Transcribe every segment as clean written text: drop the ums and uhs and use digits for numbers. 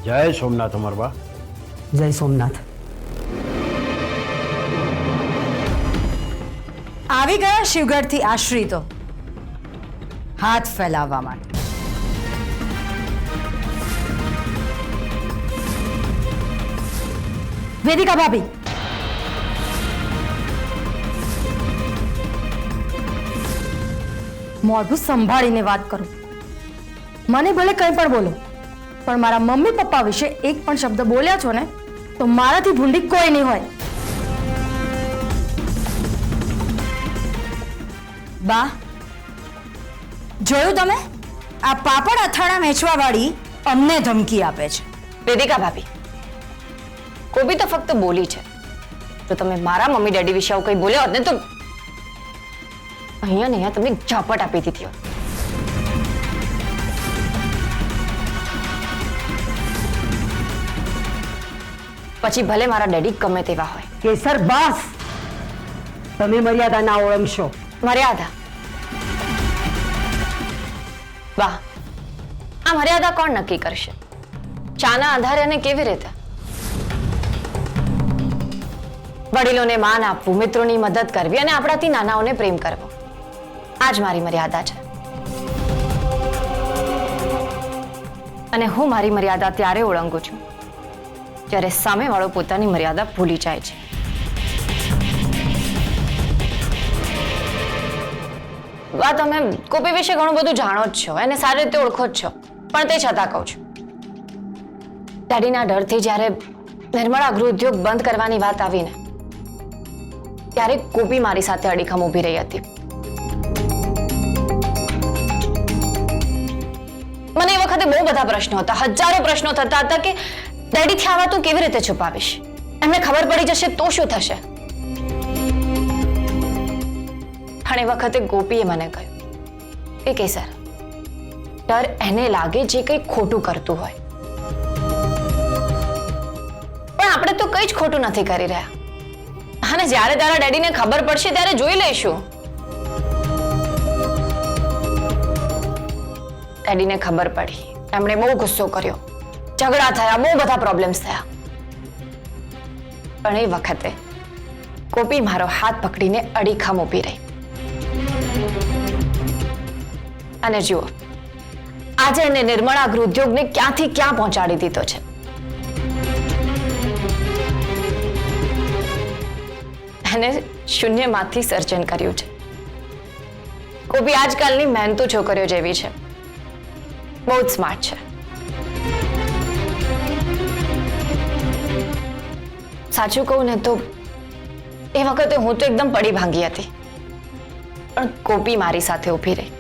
જય સોમનાથ અમરબા. જય સોમનાથ. આવી ગયા શિવગઢથી આશ્રિતો હાથ ફેલાવવા માટે. વેદિકા ભાભી, મોઢું સંભાળીને વાત કરો. મને ભલે કંઈ પણ બોલો, પણ મારા મમ્મી પપ્પા વિશે એક પણ શબ્દ બોલ્યા છો ને તો મારાથી ભૂંડી કોઈ નહીં હોય. બા, જોયું તમે? આ પાપડ અથાણા વેચવા વાળી અમને ધમકી આપે છે. વેદિકા ભાભી, કોબી તો ફક્ત બોલી છે. જો તમે મારા મમ્મી ડેડી વિશે આવું કંઈ બોલ્યા હોત ને તો અહીંયા ને અહીંયા તમને ઝાપટ આપી દીધી હોત. પછી ભલે મારા ડેડી ગમે તેવા હોય. કેસર બસ, તમે મર્યાદા ના ઓળંગશો. મર્યાદા? વાહ, આ મર્યાદા કોણ નક્કી કરશે? ચાના આધારે અને કેવી રીતે? વડીલોને માન આપવું, મિત્રોની મદદ કરવી અને આપણાથી નાનાઓને પ્રેમ કરવો, આ જ મારી મર્યાદા છે. અને હું મારી મર્યાદા ત્યારે ઓળંગું છું જ્યારે સામેવાળો પોતાની મર્યાદા ભૂલી જાય છે. વા, તમે કોપી વિશે ઘણું બધું જાણો જ છો, એને સારી રીતે ઓળખો જ છો, પણ તે છતાં કહું છું, ડેડીના ડરથી જ્યારે નિર્મળા ગૃહ ઉદ્યોગ બંધ કરવાની વાત આવીને ત્યારે કોપી મારી સાથે અડીખમ ઊભી રહી હતી. મને એ વખતે બહુ બધા પ્રશ્નો હતા, હજારો પ્રશ્નો થતા હતા કે ડેડીથી આવા તું કેવી રીતે છુપાવીશ? એમને ખબર પડી જશે તો શું થશે? પણ એ વખતે ગોપીએ મને કહ્યું કે કેસર, ડર એને લાગે જે કંઈ ખોટું કરતું હોય, પણ આપણે તો કંઈ જ ખોટું નથી કરી રહ્યા. અને જ્યારે તારા ડેડીને ખબર પડશે ત્યારે જોઈ લઈશું. ડેડીને ખબર પડી, એમણે બહુ ગુસ્સો કર્યો, ઝઘડા થયા, બહુ બધા પ્રોબ્લેમ્સ થયા. પણ એ વખતે કોપી મારો હાથ પકડીને અડીખમ ઊભી રહી. અને જુઓ, આજે એને નિર્મળા ગૃહ ઉદ્યોગને ક્યાંથી ક્યાં પહોંચાડી દીધો છે. એને શૂન્યમાંથી સર્જન કર્યું છે. કોપી આજકાલની મહેનતુ છોકરીઓ જેવી છે, બહુ જ સ્માર્ટ છે. સાચું કહું ને તો એ વખતે હું તો એકદમ પડી ભાંગી હતી, પણ કોપી મારી સાથે ઊભી રહી.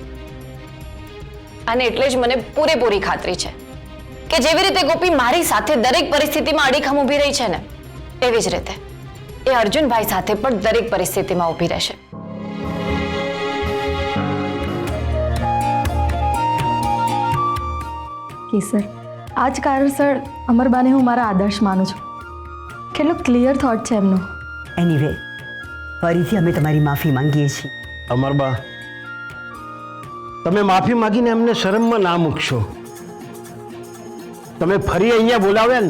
અને એટલે જ મને પૂરેપૂરી ખાતરી છે કે જેવી રીતે ગોપી મારી સાથે દરેક પરિસ્થિતિમાં અડીખમ ઊભી રહી છે ને, એવી જ રીતે એ અર્જુનભાઈ સાથે પણ દરેક પરિસ્થિતિમાં ઊભી રહેશે. કેસર, આ જ કારણસર અમરબાને હું મારા આદર્શ માનું છું. કેટલો ક્લિયર થોટ છે એમનો. એનીવે, ફરીથી અમે તમારી માફી માંગીએ છીએ. અમરબા, તમે માફી માંગીને એમને શરમમાં ના મૂકશો. તમે ફરી અહીંયા બોલાવ્યા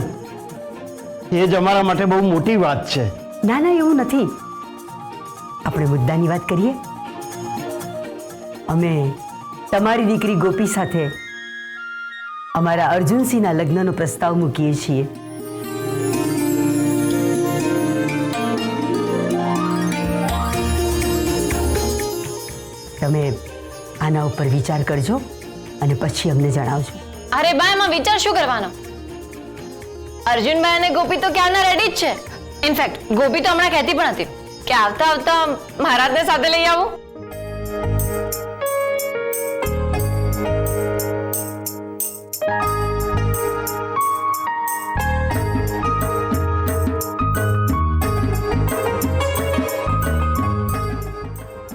ને એ જ અમારા માટે બહુ મોટી વાત છે. ના ના, એવું નથી. આપણે મુદ્દાની વાત કરીએ. અમે તમારી દીકરી ગોપી સાથે અમારા અર્જુનસિંહના લગ્નનો પ્રસ્તાવ મૂકીએ છીએ. તમે આના ઉપર વિચાર કરજો અને પછી અમને જણાવજો. અરે બા, એમાં વિચાર શું કરવાનો? અર્જુનભાઈ અને ગોપી તો ક્યારના રેડી જ છે. ઇનફેક્ટ ગોપી તો હમણાં કહેતી પણ હતી કે આવતા આવતા મહારાજને સાથે લઈ આવું.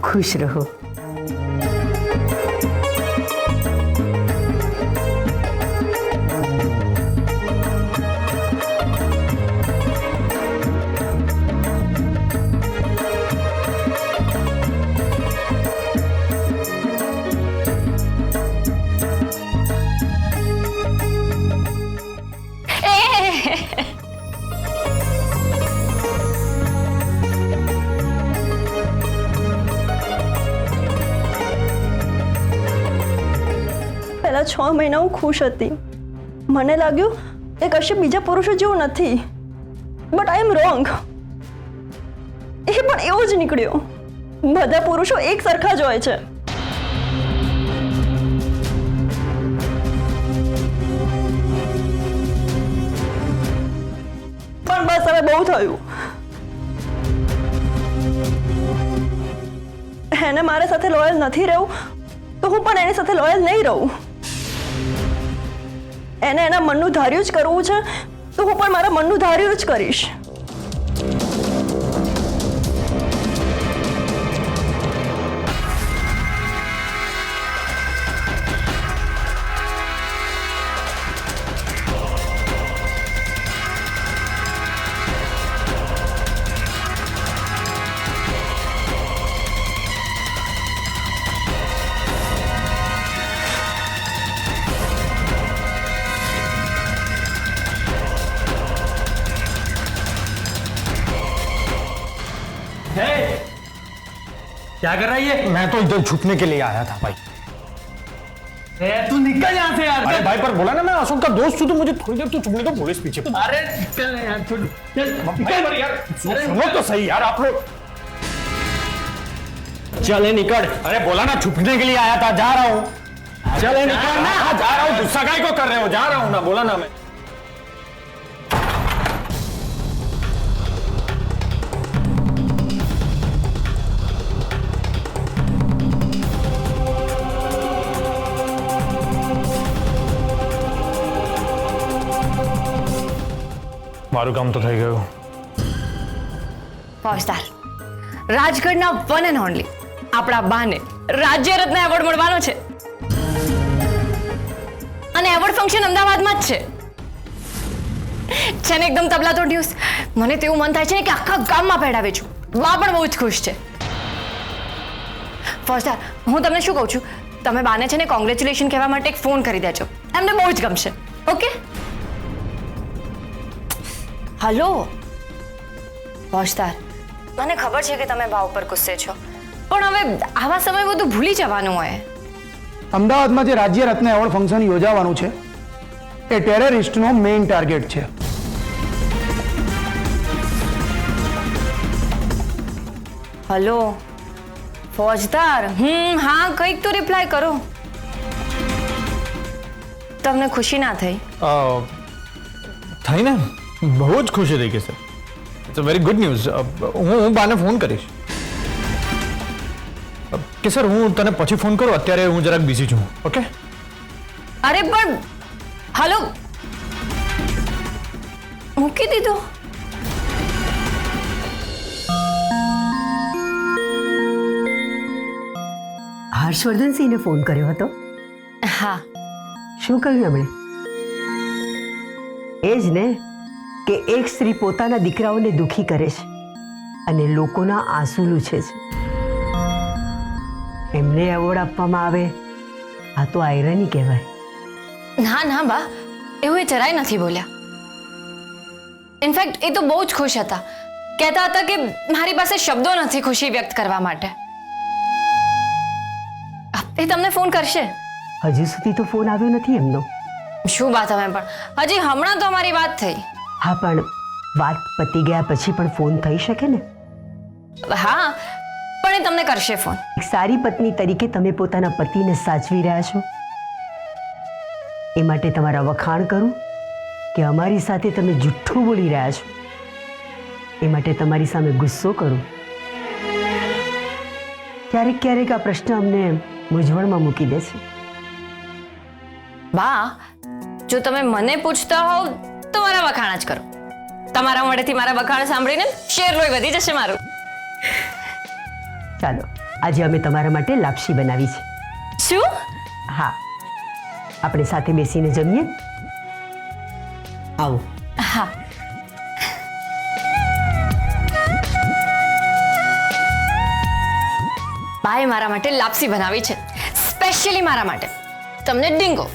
ખુશ રહો. પહેલા 6 મહિના હું ખુશ હતી. મને લાગ્યું એ કશે બીજા પુરુષો જેવું નથી, બટ આઈ એમ રોંગ. એ પણ એવો જ નીકળ્યો. બધા પુરુષો એક સરખા જ હોય છે. પણ બસ હવે બહુ થયું. એને મારા સાથે લોયલ નથી રહેવું તો હું પણ એની સાથે લોયલ નહીં રહું. એને એના મનનું ધાર્યું જ કરવું છે તો હું પણ મારા મનનું ધાર્યું જ કરીશ. क्या कर रही है? मैं तो इधर छुपने के लिए आया था भाई. तू निकल यहाँ से यार. अरे भाई पर बोला ना मैं अशोक का दोस्त हूँ तो मुझे थोड़ी देर तो छुपने दो. पुलिस पीछे. अरे निकल यार. निकल यार. सुनो तो सही यार आप लोग. चले निकल. अरे बोला ना छुपने के लिए आया था. जा रहा हूँ. चले निकल ना. जा रहा हूँ. गुस्सा काय को कर रहे हो? जा रहा हूँ ना. बोला ना मैं. મારું કામ તો થઈ ગયું. ફોજદાર, રાજગઢના વન એન્ડ ઓનલી આપણા બાને રાજ્ય રત્ન એવોર્ડ મળવાનો છે અને એવોર્ડ ફંક્શન અમદાવાદમાં જ છે. છે ને એકદમ તબલા તો ન્યૂઝ. મને તેવું મન થાય છે ને કે આખા ગામમાં પહેરાવે છું. બા પણ બહુ જ ખુશ છે. ફોજદાર, હું તમને શું કહું છું, તમે બાને છે ને કોંગ્રેચ્યુલેશન કહેવા માટે એક ફોન કરી દેજો. એમને બહુ જ ગમશે. ઓકે? હલો ફોજદાર, મને ખબર છે કે તમે બા ઉપર ગુસ્સે છો, પણ હવે આવા સમય બધું ભૂલી જવાનું હોય. અમદાવાદમાં જે રાજ્ય રત્ન એવોર્ડ ફંક્શન યોજાવાનું છે એ ટેરરિસ્ટનો મેઇન ટાર્ગેટ છે. હલો ફોજદાર, હા કંઈક તો રિપ્લાય કરો. તમને ખુશી ના થઈ? થઈ ને, બહુ જ ખુશી થઈ ગઈ sir. It's a very good news. હું બાને ફોન કરીશ કે સર હું તને પછી ફોન કરું. અત્યારે હું જરાક બિઝી છું. ઓકે? અરે પણ હલો, મૂકી દીધો? હર્ષવર્ધનસિંહને ફોન કર્યો હતો? હા. શું કહ્યું એમણે? એ જ ને કે એક સ્ત્રી પોતાના દીકરાઓને દુખી કરે છે અને લોકોના આંસુ લૂછે છે. એમને એવોર્ડ આપવામાં આવે આ તો આયરની કહેવાય. ના ના બા, એવું એ જરાય નથી બોલ્યા. ઇનફેક્ટ એ તો બહુ જ ખુશ હતા. કહેતા હતા કે મારી પાસે શબ્દો નથી ખુશી વ્યક્ત કરવા માટે. એ તમને ફોન કરશે? હજી સુધી તો ફોન આવ્યો નથી એમનો. શું વાત, તમે પણ હજી હમણાં તો અમારી વાત થઈ. હા, પણ વાત પતી ગયા પછી પણ ફોન થઈ શકે ને? હા, પણ એ તમને કરશે ફોન. એક સારી પત્ની તરીકે તમે પોતાના પતિને સાચવી રહ્યા છો એ માટે તમારા વખાણ કરું કે અમારી સાથે તમે જુઠ્ઠું બોલી રહ્યા છો એ માટે તમારી સામે ગુસ્સો કરું. ક્યારેક ક્યારેક આ પ્રશ્ન અમને મૂંઝવણમાં મૂકી દે છે. બા, જો તમે મને પૂછતા હોવ તો મારા વખાણ જ કરો. તમારા મોઢેથી મારા વખાણ સાંભળીને શેર લોહી વધી જશે મારું. ચાલો, આજે અમે તમારા માટે લાપસી બનાવી છે. શું? હા, આપણે સાથે બેસીને જમીએ. આવો. હા. બાએ મારા માટે લાપસી બનાવી છે, સ્પેશિયલી મારા માટે. તમને ડીંગો.